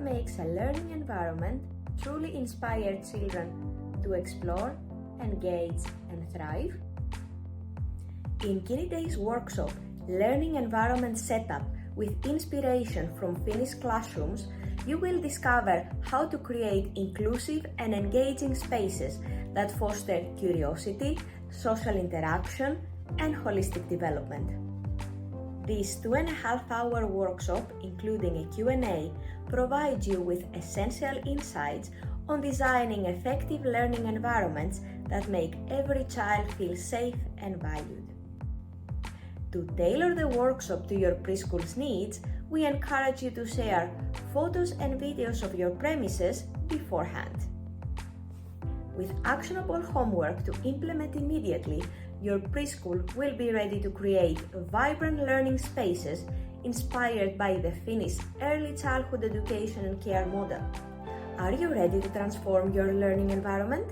makes a learning environment truly inspire children to explore, engage, and thrive? In Kindiedays workshop, Learning Environment Setup with inspiration from Finnish classrooms, you will discover how to create inclusive and engaging spaces that foster curiosity, social interaction, and holistic development. This 2.5-hour workshop, including a Q&A, provides you with essential insights on designing effective learning environments that make every child feel safe and valued. To tailor the workshop to your preschool's needs, we encourage you to share photos and videos of your premises beforehand. With actionable homework to implement immediately, your preschool will be ready to create vibrant learning spaces inspired by the Finnish early childhood education and care model. Are you ready to transform your learning environment?